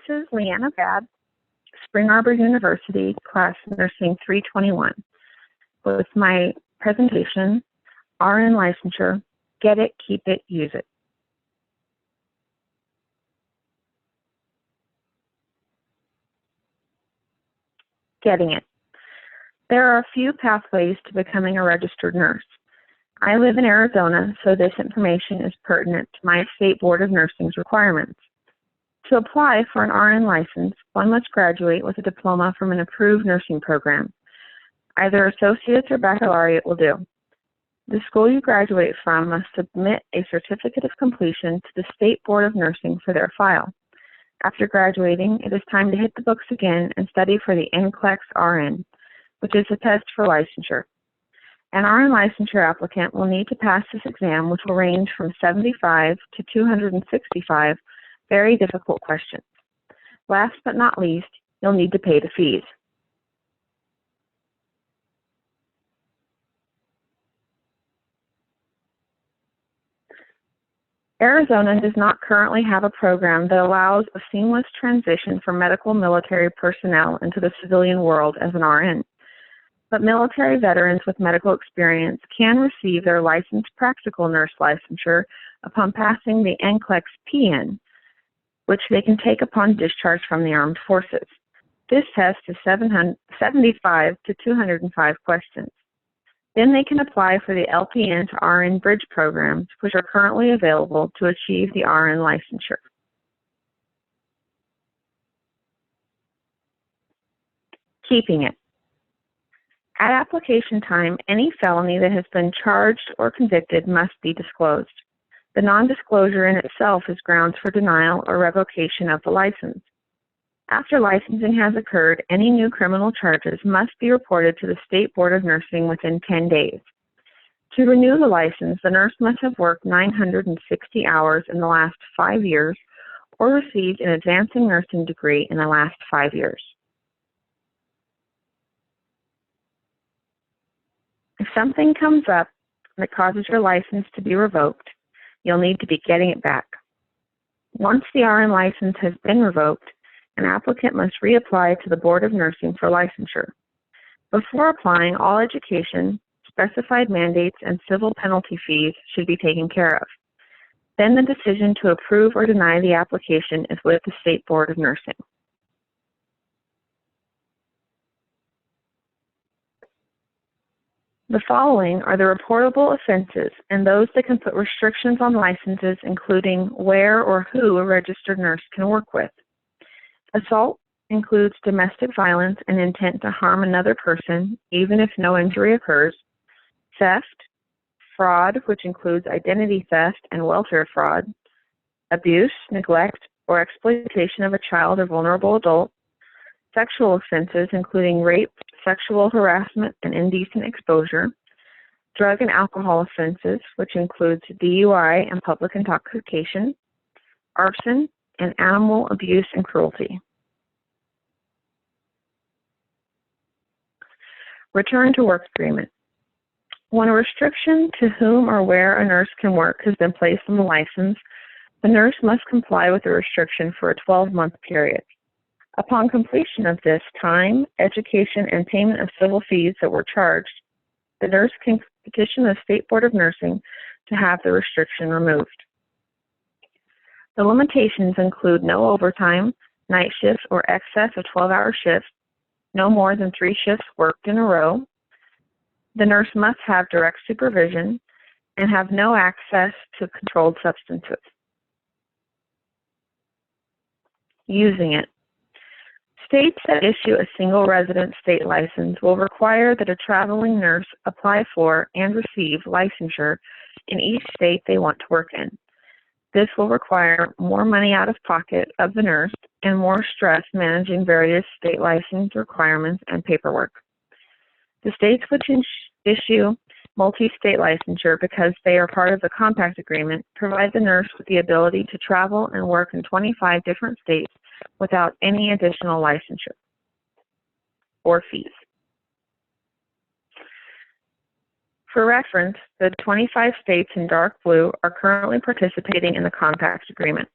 is Leanna Babb, Spring Arbor University, Class Nursing 321, with my presentation, RN Licensure, Get It, Keep It, Use It. Getting it. There are a few pathways to becoming a registered nurse. I live in Arizona, so this information is pertinent to my State Board of Nursing's requirements. To apply for an RN license, one must graduate with a diploma from an approved nursing program. Either associate's or baccalaureate will do. The school you graduate from must submit a certificate of completion to the State Board of Nursing for their file. After graduating, it is time to hit the books again and study for the NCLEX RN, which is a test for licensure. An RN licensure applicant will need to pass this exam, which will range from 75 to 265 very difficult questions. Last but not least, you'll need to pay the fees. Arizona does not currently have a program that allows a seamless transition from medical military personnel into the civilian world as an RN. But military veterans with medical experience can receive their licensed practical nurse licensure upon passing the NCLEX PN, which they can take upon discharge from the armed forces. This test is 75 to 205 questions. Then they can apply for the LPN to RN bridge programs, which are currently available to achieve the RN licensure. Keeping it. At application time, any felony that has been charged or convicted must be disclosed. The non-disclosure in itself is grounds for denial or revocation of the license. After licensing has occurred, any new criminal charges must be reported to the State Board of Nursing within 10 days. To renew the license, the nurse must have worked 960 hours in the last 5 years or received an advancing nursing degree in the last 5 years. If something comes up that causes your license to be revoked, you'll need to be getting it back. Once the RN license has been revoked, an applicant must reapply to the Board of Nursing for licensure. Before applying, all education, specified mandates, and civil penalty fees should be taken care of. Then the decision to approve or deny the application is with the State Board of Nursing. The following are the reportable offenses and those that can put restrictions on licenses, including where or who a registered nurse can work with. Assault includes domestic violence and intent to harm another person, even if no injury occurs. Theft, fraud, which includes identity theft and welfare fraud. Abuse, neglect, or exploitation of a child or vulnerable adult. Sexual offenses, including rape, sexual harassment, and indecent exposure. Drug and alcohol offenses, which includes DUI and public intoxication. Arson, and animal abuse and cruelty. Return to work agreement. When a restriction to whom or where a nurse can work has been placed on the license, the nurse must comply with the restriction for a 12-month period. Upon completion of this time, education, and payment of civil fees that were charged, the nurse can petition the State Board of Nursing to have the restriction removed. The limitations include no overtime, night shifts, or excess of 12-hour shifts, no more than 3 shifts worked in a row. The nurse must have direct supervision and have no access to controlled substances. Using it. States that issue a single resident state license will require that a traveling nurse apply for and receive licensure in each state they want to work in. This will require more money out of pocket of the nurse and more stress managing various state license requirements and paperwork. The states which issue multi-state licensure because they are part of the compact agreement provide the nurse with the ability to travel and work in 25 different states without any additional licensure or fees. For reference, the 25 states in dark blue are currently participating in the compact agreement.